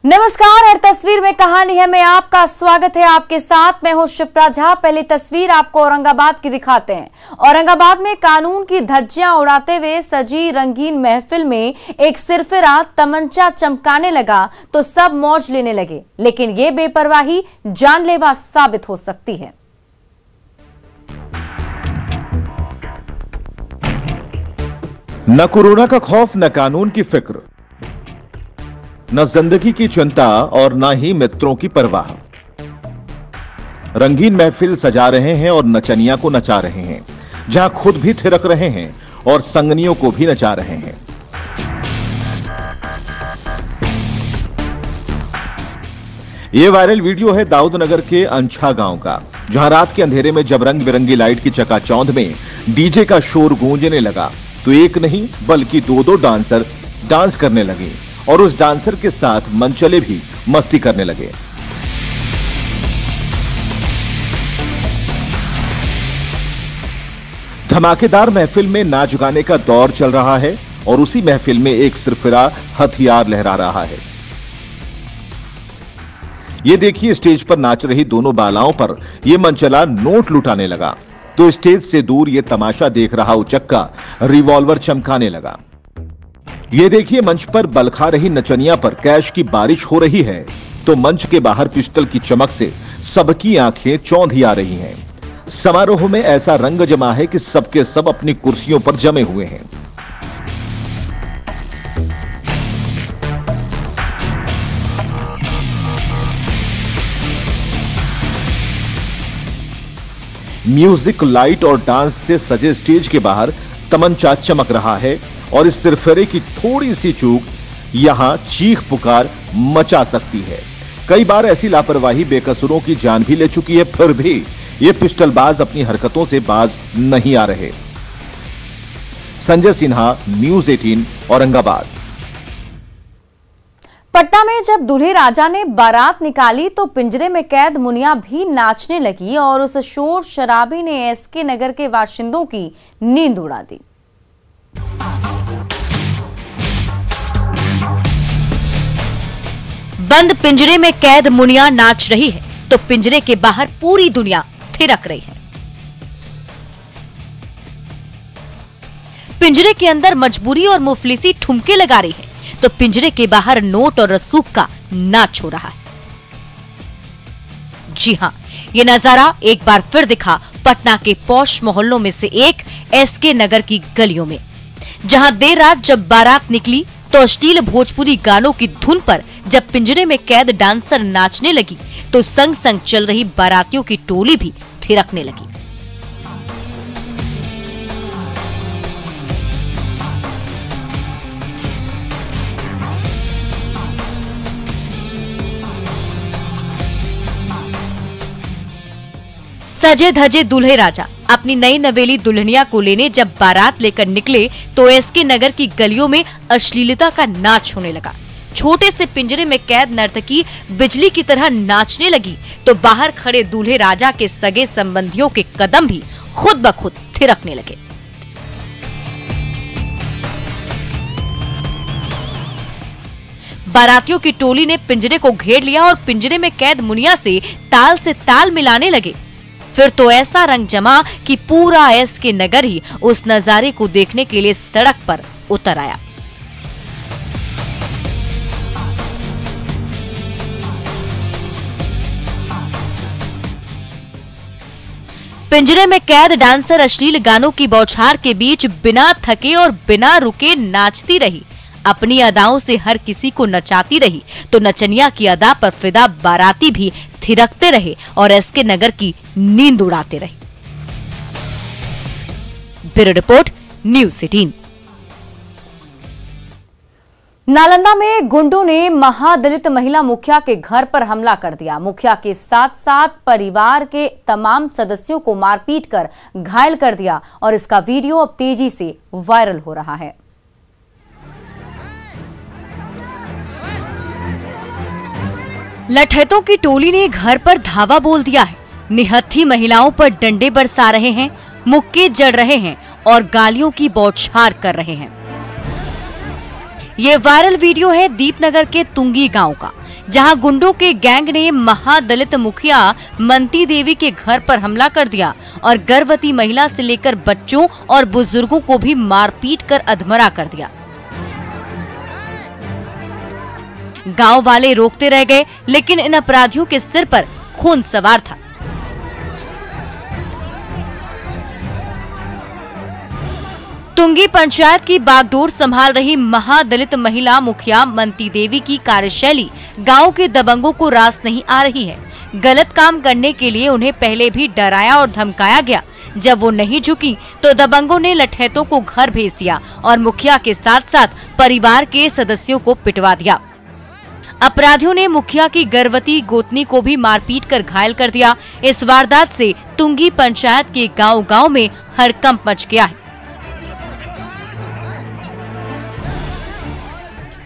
नमस्कार, हर तस्वीर में कहानी है में आपका स्वागत है। आपके साथ मैं हूं शिप्रा झा। पहली तस्वीर आपको औरंगाबाद की दिखाते हैं। औरंगाबाद में कानून की धज्जियां उड़ाते हुए सजी रंगीन महफिल में एक सिरफिरा तमंचा चमकाने लगा तो सब मौज लेने लगे, लेकिन ये बेपरवाही जानलेवा साबित हो सकती है। न कोरोना का खौफ, न कानून की फिक्र, न जिंदगी की चिंता और न ही मित्रों की परवाह। रंगीन महफिल सजा रहे हैं और नचनिया को नचा रहे हैं, जहां खुद भी थिरक रहे हैं और संगनियों को भी नचा रहे हैं। यह वायरल वीडियो है दाऊदनगर के अंछा गांव का, जहां रात के अंधेरे में जब रंग बिरंगी लाइट की चकाचौंध में डीजे का शोर गूंजने लगा तो एक नहीं बल्कि दो डांसर डांस करने लगे और उस डांसर के साथ मनचले भी मस्ती करने लगे। धमाकेदार महफिल में नाच गाने का दौर चल रहा है और उसी महफिल में एक सिरफिरा हथियार लहरा रहा है। ये देखिए, स्टेज पर नाच रही दोनों बालाओं पर यह मनचला नोट लुटाने लगा तो स्टेज से दूर यह तमाशा देख रहा उचक्का रिवॉल्वर चमकाने लगा। ये देखिए, मंच पर बलखा रही नचनिया पर कैश की बारिश हो रही है तो मंच के बाहर पिस्टल की चमक से सबकी आंखें चौंधी आ रही हैं। समारोह में ऐसा रंग जमा है कि सबके सब अपनी कुर्सियों पर जमे हुए हैं। म्यूजिक, लाइट और डांस से सजे स्टेज के बाहर तमंचा चमक रहा है और इस सिरफिरे की थोड़ी सी चूक यहां चीख पुकार मचा सकती है। कई बार ऐसी लापरवाही बेकसूरों की जान भी ले चुकी है, फिर भी ये पिस्टलबाज अपनी हरकतों से बाज नहीं आ रहे। संजय सिन्हा, न्यूज़ 18, औरंगाबाद। पटना में जब दूल्हे राजा ने बारात निकाली तो पिंजरे में कैद मुनिया भी नाचने लगी और उस शोर शराबी ने एसके नगर के बाशिंदों की नींद उड़ा दी। बंद पिंजरे में कैद मुनिया नाच रही है तो पिंजरे के बाहर पूरी दुनिया थिरक रही है। पिंजरे के अंदर मजबूरी और मुफलिसी ठुमके लगा रही है तो पिंजरे के बाहर नोट और रसूख का नाच हो रहा है। जी हां, ये नजारा एक बार फिर दिखा पटना के पौष मोहल्लों में से एक एसके नगर की गलियों में, जहां देर रात जब बारात निकली तो अश्लील भोजपुरी गानों की धुन पर जब पिंजरे में कैद डांसर नाचने लगी तो संग संग चल रही बारातियों की टोली भी थिरकने लगी। सजे धजे दूल्हे राजा अपनी नई नवेली दुल्हनिया को लेने जब बारात लेकर निकले तो एसके नगर की गलियों में अश्लीलता का नाच होने लगा। छोटे से पिंजरे में कैद नर्तकी बिजली की तरह नाचने लगी तो बाहर खड़े दूल्हे राजा के सगे संबंधियों के कदम भी खुद ब खुद थिरकने लगे। बारातियों की टोली ने पिंजरे को घेर लिया और पिंजरे में कैद मुनिया से ताल मिलाने लगे। फिर तो ऐसा रंग जमा कि पूरा एसके नगर ही उस नजारे को देखने के लिए सड़क पर उतर आया। पिंजरे में कैद डांसर अश्लील गानों की बौछार के बीच बिना थके और बिना रुके नाचती रही, अपनी अदाओं से हर किसी को नचाती रही तो नचनिया की अदा पर फिदा बाराती भी थिरकते रहे और एसके नगर की नींद उड़ाते रहे। Bureau report, news 18। नालंदा में गुंडों ने महादलित महिला मुखिया के घर पर हमला कर दिया। मुखिया के साथ साथ परिवार के तमाम सदस्यों को मारपीट कर घायल कर दिया और इसका वीडियो अब तेजी से वायरल हो रहा है। लठैतों की टोली ने घर पर धावा बोल दिया है। निहत्थी महिलाओं पर डंडे बरसा रहे हैं, मुक्के जड़ रहे हैं और गालियों की बौछार कर रहे हैं। ये वायरल वीडियो है दीपनगर के तुंगी गांव का। जहां गुंडों के गैंग ने महादलित मुखिया मंती देवी के घर पर हमला कर दिया और गर्भवती महिला से लेकर बच्चों और बुजुर्गों को भी मारपीट कर अधमरा कर दिया। गांव वाले रोकते रह गए, लेकिन इन अपराधियों के सिर पर खून सवार था। तुंगी पंचायत की बागडोर संभाल रही महादलित महिला मुखिया मंती देवी की कार्यशैली गांव के दबंगों को रास नहीं आ रही है। गलत काम करने के लिए उन्हें पहले भी डराया और धमकाया गया। जब वो नहीं झुकी तो दबंगों ने लठैतों को घर भेज दिया और मुखिया के साथ साथ परिवार के सदस्यों को पिटवा दिया। अपराधियों ने मुखिया की गर्भवती गोतनी को भी मारपीट कर घायल कर दिया। इस वारदात से तुंगी पंचायत के गांव-गांव में हड़कंप मच गया है।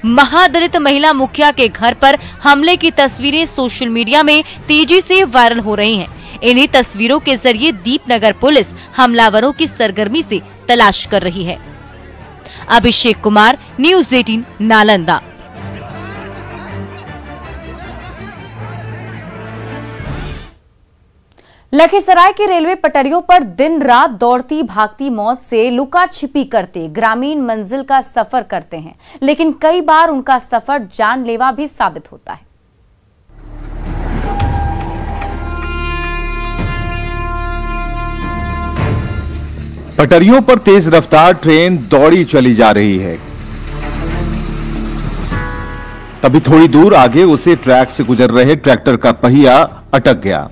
महादलित महिला मुखिया के घर पर हमले की तस्वीरें सोशल मीडिया में तेजी से वायरल हो रही हैं। इन्हीं तस्वीरों के जरिए दीपनगर पुलिस हमलावरों की सरगर्मी से तलाश कर रही है। अभिषेक कुमार, न्यूज़ 18, नालंदा। लखीसराय की रेलवे पटरियों पर दिन रात दौड़ती भागती मौत से लुका छिपी करते ग्रामीण मंजिल का सफर करते हैं, लेकिन कई बार उनका सफर जानलेवा भी साबित होता है। पटरियों पर तेज रफ्तार ट्रेन दौड़ी चली जा रही है। तभी थोड़ी दूर आगे उसे ट्रैक से गुजर रहे ट्रैक्टर का पहिया अटक गया।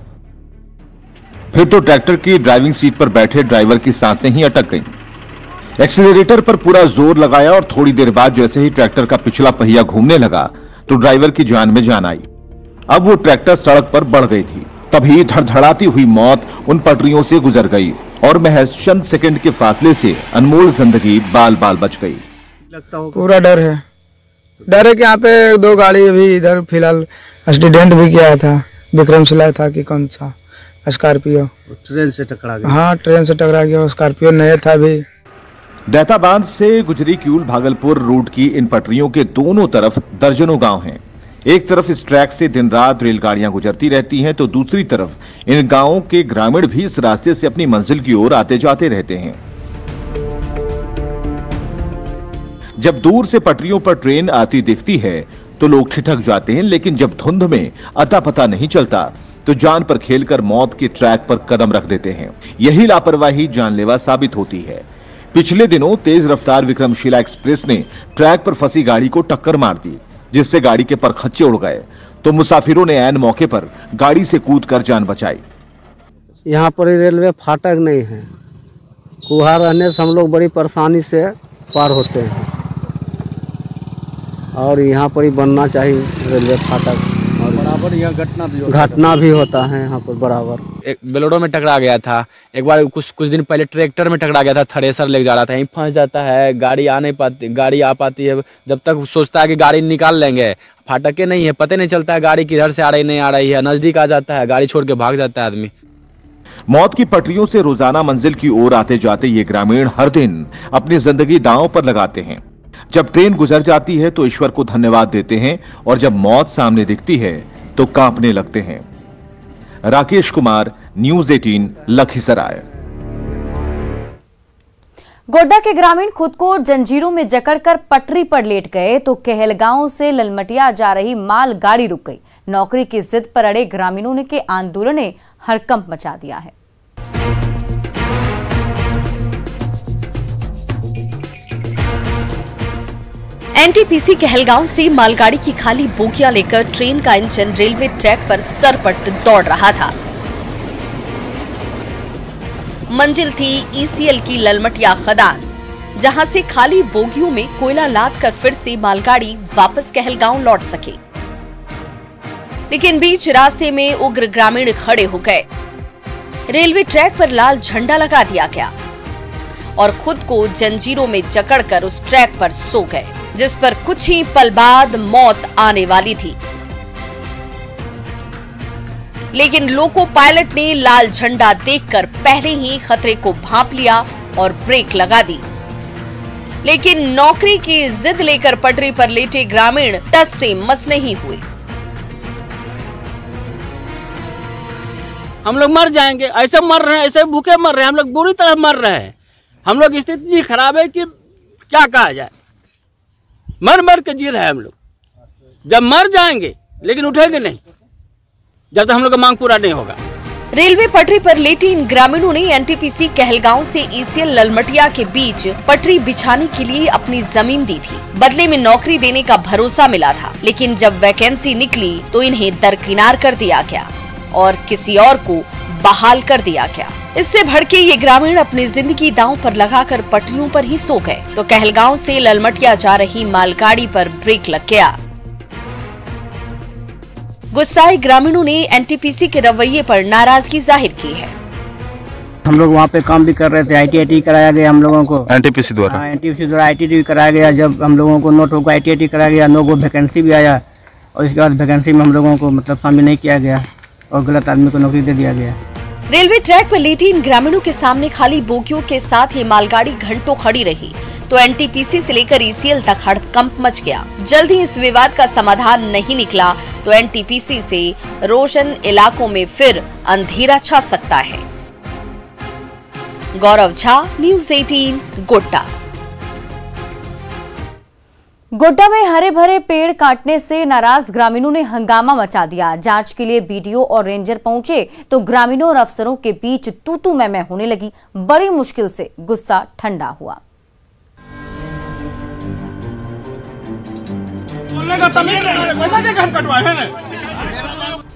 फिर तो ट्रैक्टर की ड्राइविंग सीट पर बैठे ड्राइवर की सांसें ही अटक गईं। एक्सीलरेटर पर पूरा जोर लगाया और थोड़ी देर बाद जैसे ही ट्रैक्टर का पिछला पहिया घूमने लगा तो ड्राइवर की जान में जान आई। अब वो ट्रैक्टर सड़क पर बढ़ गई थी। तभी धड़धड़ाती हुई मौत उन पटरियों से गुजर गई और महज चंद सेकंड के फासले से अनमोल जिंदगी बाल बाल बच गई। पूरा डर है कि यहाँ पे 2 गाड़ी अभी इधर फिलहाल एक्सीडेंट भी किया था। विक्रमशिला था कि कौन सा स्कॉर्पियो ट्रेन से टकरा गया। हाँ, ट्रेन से टकरा गया। स्कॉर्पियो नया था भी। दैताबांध से गुजरी किऊल भागलपुर रूट की इन पटरियों के दोनों तरफ दर्जनों गांव हैं। एक तरफ इस ट्रैक से दिन रात रेलगाड़ियां गुजरती रहती हैं, तो दूसरी तरफ इन गांवों के ग्रामीण भी इस रास्ते से अपनी मंजिल की ओर आते जाते रहते हैं। जब दूर से पटरियों पर ट्रेन आती दिखती है तो लोग ठिठक जाते हैं, लेकिन जब धुंध में अता पता नहीं चलता तो जान पर खेलकर मौत के ट्रैक पर कदम रख देते हैं। यही लापरवाही जानलेवा साबित होती है। पिछले दिनों तेज रफ्तार विक्रमशिला एक्सप्रेस ने ट्रैक पर फंसी गाड़ी को टक्कर मार दी, जिससे गाड़ी के परखच्चे उड़ गए, तो मुसाफिरों ने ऐन मौके पर गाड़ी से कूदकर जान बचाई। यहाँ पर रेलवे फाटक नहीं है। कुहा रहने से हम लोग बड़ी परेशानी से पार होते हैं और यहाँ पर ही बनना चाहिए रेलवे फाटक। और बराबर यहाँ घटना भी होता है यहाँ पर बराबर। एक बेलोडो में टकरा गया था। एक बार कुछ दिन पहले ट्रैक्टर में टकरा गया था। थ्रेसर लेके जा रहा था, यहीं फंस जाता है। गाड़ी आ नहीं पाती, गाड़ी आ पाती है जब तक सोचता है कि गाड़ी निकाल लेंगे। फाटके नहीं है, पता नहीं चलता है गाड़ी किधर से आ रही नहीं आ रही है। नजदीक आ जाता है, गाड़ी छोड़ के भाग जाता है आदमी। मौत की पटरियों से रोजाना मंजिल की ओर आते जाते ये ग्रामीण हर दिन अपनी जिंदगी दांव पर लगाते हैं। जब ट्रेन गुजर जाती है तो ईश्वर को धन्यवाद देते हैं और जब मौत सामने दिखती है तो कांपने लगते हैं। राकेश कुमार, न्यूज़ 18, लखीसराय। गोड्डा के ग्रामीण खुद को जंजीरों में जकड़कर पटरी पर लेट गए तो कहलगांव से ललमटिया जा रही माल गाड़ी रुक गई। नौकरी की जिद पर अड़े ग्रामीणों के आंदोलन ने हड़कंप मचा दिया है। एनटीपीसी कहलगांव से मालगाड़ी की खाली बोगियां लेकर ट्रेन का इंजन रेलवे ट्रैक पर सरपट दौड़ रहा था। मंजिल थी ईसीएल की ललमटिया खदान, जहां से खाली बोगियों में कोयला लाद कर फिर से मालगाड़ी वापस कहलगांव लौट सके। लेकिन बीच रास्ते में उग्र ग्रामीण खड़े हो गए। रेलवे ट्रैक पर लाल झंडा लगा दिया गया और खुद को जंजीरों में जकड़कर उस ट्रैक पर सो गए, जिस पर कुछ ही पल बाद मौत आने वाली थी। लेकिन लोको पायलट ने लाल झंडा देखकर पहले ही खतरे को भांप लिया और ब्रेक लगा दी। लेकिन नौकरी की जिद लेकर पटरी पर लेटे ग्रामीण टस से मस नहीं हुए। हम लोग मर जाएंगे, ऐसे मर रहे हैं, ऐसे भूखे मर रहे हैं, हम लोग बुरी तरह मर रहे हैं। हम लोग स्थिति इतनी खराब है कि क्या कहा जाए, मर मर के जी रहे हैं हम लोग। जब मर जाएंगे लेकिन उठेंगे नहीं जब तक हम लोग का मांग पूरा नहीं होगा। रेलवे पटरी पर लेटे इन ग्रामीणों ने एनटीपीसी कहलगांव से ईसीएल ललमटिया के बीच पटरी बिछाने के लिए अपनी जमीन दी थी। बदले में नौकरी देने का भरोसा मिला था, लेकिन जब वैकेंसी निकली तो इन्हें दरकिनार कर दिया गया और किसी और को बहाल कर दिया गया। इससे भड़के ये ग्रामीण अपनी जिंदगी दांव पर लगाकर पटरियों पर ही सो गए तो कहलगांव से ललमटिया जा रही मालगाड़ी पर ब्रेक लग गया। गुस्साए ग्रामीणों ने एनटीपीसी के रवैये पर नाराजगी जाहिर की है। हम लोग वहाँ पे काम भी कर रहे थे, आईटीआई कराया गया हम लोगों को एनटीपीसी द्वारा। एनटीपीसी द्वारा आईटीआई कराया गया। जब हम लोगों को नोट होगा आईटीआई कराया गया, 9 को वैकेंसी भी आया और इसके बाद वैकेंसी में हम लोगों को मतलब शामिल नहीं किया गया और गलत आदमी को नौकरी दे दिया गया। रेलवे ट्रैक पर लेटी इन ग्रामीणों के सामने खाली बोगियों के साथ ये मालगाड़ी घंटों खड़ी रही तो एनटीपीसी से लेकर ईसीएल तक हड़कंप मच गया। जल्द ही इस विवाद का समाधान नहीं निकला तो एनटीपीसी से रोशन इलाकों में फिर अंधेरा छा सकता है। गौरव झा, न्यूज़ 18, गोड्डा। गोड्डा में हरे भरे पेड़ काटने से नाराज ग्रामीणों ने हंगामा मचा दिया। जांच के लिए बीडीओ और रेंजर पहुंचे तो ग्रामीणों और अफसरों के बीच तू-तू मैं होने लगी। बड़ी मुश्किल से गुस्सा ठंडा हुआ।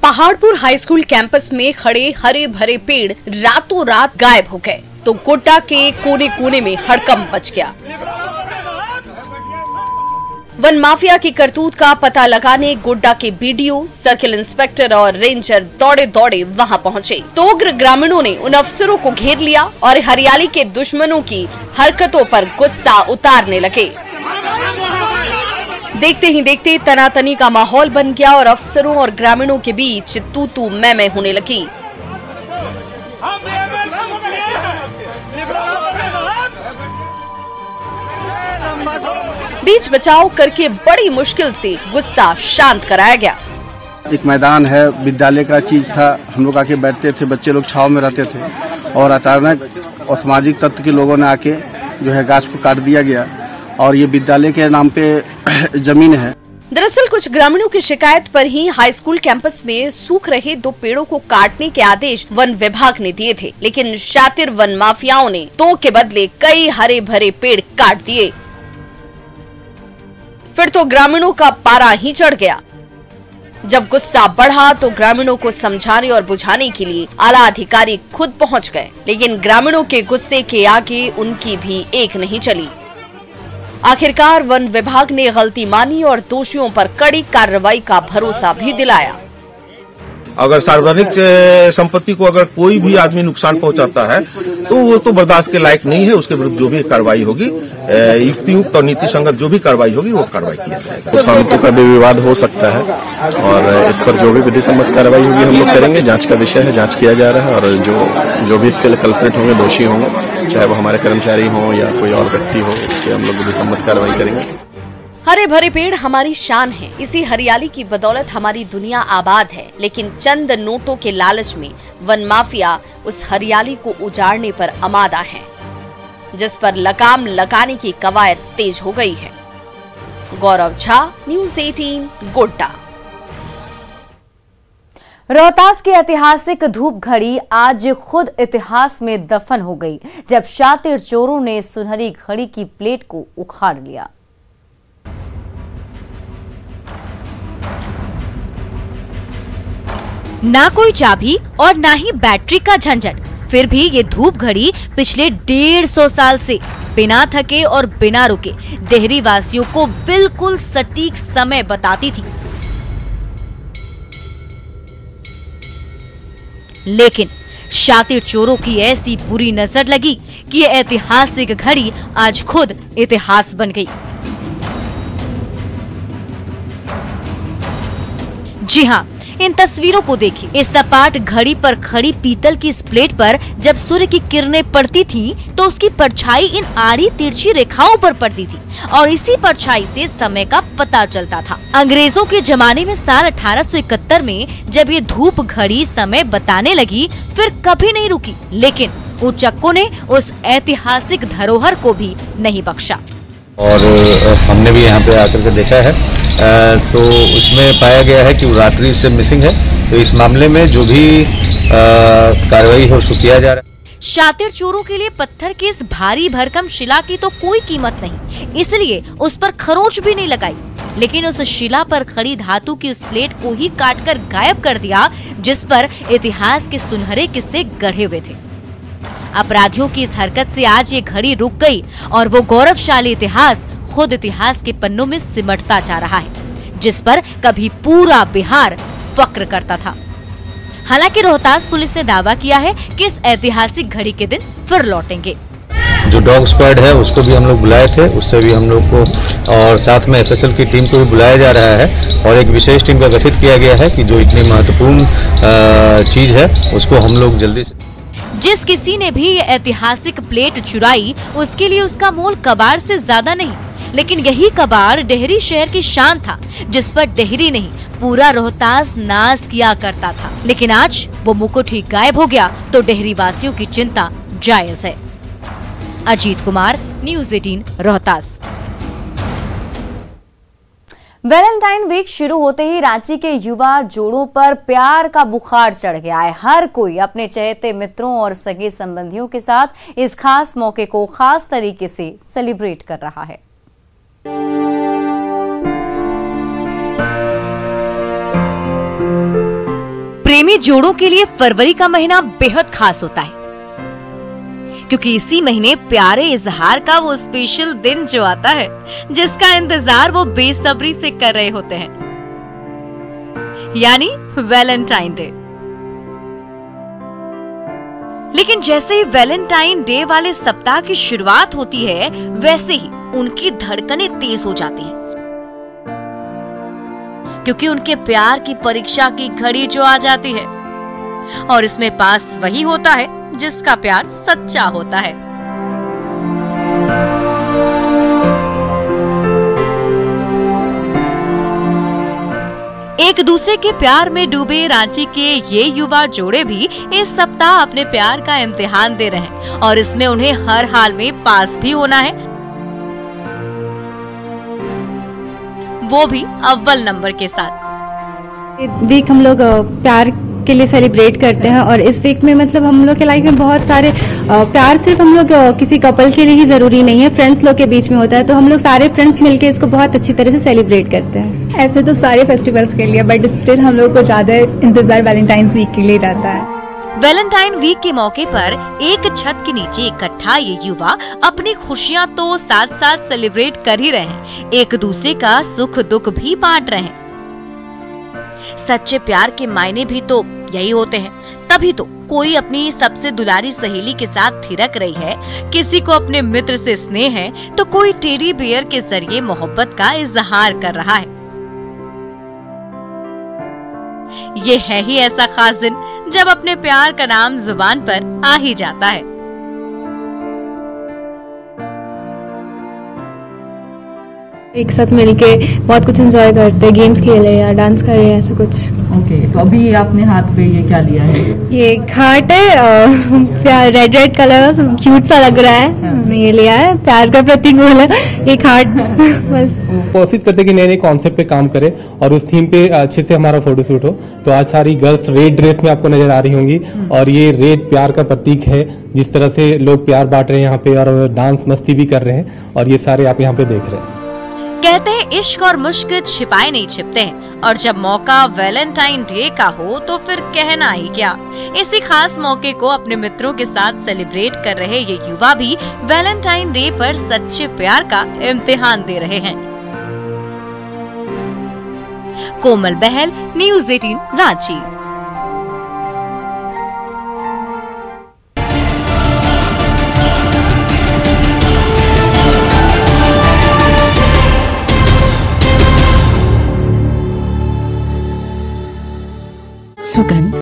पहाड़पुर हाई स्कूल कैंपस में खड़े हरे भरे पेड़ रातों रात गायब हो गए तो गोड्डा के कोने कोने में हड़कंप मच गया। वन माफिया की करतूत का पता लगाने गोड्डा के बीडीओ, सर्किल इंस्पेक्टर और रेंजर दौड़े दौड़े वहां पहुंचे तो उग्र ग्रामीणों ने उन अफसरों को घेर लिया और हरियाली के दुश्मनों की हरकतों पर गुस्सा उतारने लगे। देखते ही देखते तनातनी का माहौल बन गया और अफसरों और ग्रामीणों के बीच तू-तू मैं होने लगी। बीच बचाव करके बड़ी मुश्किल से गुस्सा शांत कराया गया। एक मैदान है, विद्यालय का चीज था, हम लोग आके बैठते थे, बच्चे लोग छाव में रहते थे और अचानक असामाजिक तत्व के लोगों ने आके जो है घास को काट दिया गया और ये विद्यालय के नाम पे जमीन है। दरअसल कुछ ग्रामीणों की शिकायत पर ही हाई स्कूल कैंपस में सूख रहे 2 पेड़ों को काटने के आदेश वन विभाग ने दिए थे, लेकिन शातिर वन माफियाओं ने 2 के बदले कई हरे भरे पेड़ काट दिए। फिर तो ग्रामीणों का पारा ही चढ़ गया। जब गुस्सा बढ़ा तो ग्रामीणों को समझाने और बुझाने के लिए आला अधिकारी खुद पहुंच गए, लेकिन ग्रामीणों के गुस्से के आगे उनकी भी एक नहीं चली। आखिरकार वन विभाग ने गलती मानी और दोषियों पर कड़ी कार्रवाई का भरोसा भी दिलाया। अगर सार्वजनिक संपत्ति को अगर कोई भी आदमी नुकसान पहुंचाता है तो वो तो बर्दाश्त के लायक नहीं है। उसके विरुद्ध जो भी कार्रवाई होगी, युक्तियुक्त और नीति संगत जो भी कार्रवाई होगी वो कार्रवाई किया जाएगा। कुशांतों का भी विवाद हो सकता है और इस पर जो भी विधि सम्मत कार्रवाई होगी हम लोग करेंगे। जांच का विषय है, जांच किया जा रहा है और जो भी इसके लिए कल्प्रिट होंगे, दोषी होंगे, चाहे वो हमारे कर्मचारी हों या कोई और व्यक्ति हो, इसके हम लोग विधि सम्मत कार्रवाई करेंगे। हरे भरे पेड़ हमारी शान है, इसी हरियाली की बदौलत हमारी दुनिया आबाद है, लेकिन चंद नोटों के लालच में वन माफिया उस हरियाली को उजाड़ने पर आमादा है, जिस पर लगाम लगाने की कवायद तेज हो गई है। गौरव झा, न्यूज़ 18, गोड्डा। रोहतास की ऐतिहासिक धूप घड़ी आज खुद इतिहास में दफन हो गई, जब शातिर चोरों ने सुनहरी घड़ी की प्लेट को उखाड़ लिया। ना कोई चाबी और ना ही बैटरी का झंझट, फिर भी ये धूप घड़ी पिछले 150 साल से बिना थके और बिना रुके देहरी वासियों को बिल्कुल सटीक समय बताती थी। लेकिन शातिर चोरों की ऐसी बुरी नजर लगी कि ये ऐतिहासिक घड़ी आज खुद इतिहास बन गई। जी हाँ, इन तस्वीरों को देखिए। इस सपाट घड़ी पर खड़ी पीतल की इस प्लेट पर जब सूर्य की किरणें पड़ती थी तो उसकी परछाई इन आड़ी तिरछी रेखाओं पर पड़ती थी और इसी परछाई से समय का पता चलता था। अंग्रेजों के जमाने में साल 1871 में जब ये धूप घड़ी समय बताने लगी फिर कभी नहीं रुकी, लेकिन उचक्कों ने उस ऐतिहासिक धरोहर को भी नहीं बख्शा। और हमने भी यहाँ पे आकर के देखा है तो उसमें पाया गया है कि वो रात्रि से मिसिंग है। तो इस मामले में जो भी कार्रवाई है उसको किया जा रहा है। शातिर चोरों के लिए पत्थर की इस भारी भरकम शिला की तो कोई कीमत नहीं, इसलिए उस पर खरोंच भी नहीं लगाई, लेकिन उस शिला पर खड़ी धातु की उस प्लेट को ही काटकर गायब कर दिया जिस पर इतिहास के सुनहरे किस्से गढ़े हुए थे। अपराधियों की इस हरकत से आज ये घड़ी रुक गई और वो गौरवशाली इतिहास खुद इतिहास के पन्नों में सिमटता जा रहा है, जिस पर कभी पूरा बिहार फक्र करता था। हालांकि रोहतास पुलिस ने दावा किया है कि इस ऐतिहासिक घड़ी के दिन फिर लौटेंगे। जो डॉग स्क्वाड है उसको भी हम लोग बुलाए थे, उससे भी हम लोग को, और साथ में एफएसएल की टीम को भी बुलाया जा रहा है और एक विशेष टीम का गठित किया गया है कि जो इतनी महत्वपूर्ण चीज है उसको हम लोग जल्दी से। जिस किसी ने भी ये ऐतिहासिक प्लेट चुराई उसके लिए उसका मोल कबाड़ से ज्यादा नहीं, लेकिन यही कबाड़ डेहरी शहर की शान था जिस पर डेहरी नहीं पूरा रोहतास नाज किया करता था। लेकिन आज वो मुकुट ही गायब हो गया तो डेहरी वासियों की चिंता जायज है। Ajit Kumar, news 18 Rohtas. Valentine week शुरू होते ही रांची के युवा जोड़ों पर प्यार का बुखार चढ़ गया है। हर कोई अपने चहेते मित्रों और सगे संबंधियों के साथ इस खास मौके को खास तरीके से सेलिब्रेट कर रहा है। प्रेमी जोड़ों के लिए फरवरी का महीना बेहद खास होता है, क्योंकि इसी महीने प्यारे इजहार का वो स्पेशल दिन जो आता है जिसका इंतजार वो बेसब्री से कर रहे होते हैं, यानी वैलेंटाइन डे। लेकिन जैसे ही वैलेंटाइन डे वाले सप्ताह की शुरुआत होती है वैसे ही उनकी धड़कनें तेज हो जाती हैं, क्योंकि उनके प्यार की परीक्षा की घड़ी जो आ जाती है और इसमें पास वही होता है जिसका प्यार सच्चा होता है। एक दूसरे के प्यार में डूबे रांची के ये युवा जोड़े भी इस सप्ताह अपने प्यार का इम्तिहान दे रहे हैं और इसमें उन्हें हर हाल में पास भी होना है, वो भी अव्वल नंबर के साथ। वीक हम लोग प्यार के लिए सेलिब्रेट करते हैं और इस वीक में मतलब हम लोग के लाइफ में बहुत सारे प्यार सिर्फ हम लोग किसी कपल के लिए ही जरूरी नहीं है, फ्रेंड्स लोग के बीच में होता है, तो हम लोग सारे फ्रेंड्स मिलके इसको बहुत अच्छी तरह से सेलिब्रेट करते हैं। ऐसे तो सारे फेस्टिवल्स के लिए, बट स्टिल हम लोग को ज्यादा इंतजार वैलेंटाइंस वीक के लिए रहता है। वैलेंटाइन वीक के मौके पर एक छत के नीचे इकट्ठा ये युवा अपनी खुशियां तो साथ साथ सेलिब्रेट कर ही रहे हैं, एक दूसरे का सुख दुख भी बांट रहे हैं। सच्चे प्यार के मायने भी तो यही होते हैं, तभी तो कोई अपनी सबसे दुलारी सहेली के साथ थिरक रही है, किसी को अपने मित्र से स्नेह है तो कोई टेडी बियर के जरिए मोहब्बत का इजहार कर रहा है। ये है ही ऐसा खास दिन जब अपने प्यार का नाम जुबान पर आ ही जाता है। एक साथ मिलके बहुत कुछ एंजॉय करते हैं, गेम्स खेले या डांस कर रहे हैं, ऐसा कुछ। ओके, तो अभी आपने हाथ पे ये क्या लिया है? ये हार्ट है, प्यार रेड कलर क्यूट सा लग रहा है। हमने ये लिया है, प्यार का प्रतीक बोला, एक हार्ट। बस कोशिश करते कि नए नए कॉन्सेप्ट पे काम करें और उस थीम पे अच्छे से हमारा फोटोशूट हो। तो आज सारी गर्ल्स रेड ड्रेस में आपको नजर आ रही होंगी और ये रेड प्यार का प्रतीक है। जिस तरह से लोग प्यार बांट रहे हैं यहाँ पे और डांस मस्ती भी कर रहे हैं और ये सारे आप यहाँ पे देख रहे हैं। कहते हैं इश्क और मुश्क छिपाए नहीं छिपते हैं और जब मौका वैलेंटाइन डे का हो तो फिर कहना ही क्या। इसी खास मौके को अपने मित्रों के साथ सेलिब्रेट कर रहे ये युवा भी वैलेंटाइन डे पर सच्चे प्यार का इम्तिहान दे रहे हैं। कोमल बहल, न्यूज़ 18 रांची। सुगंध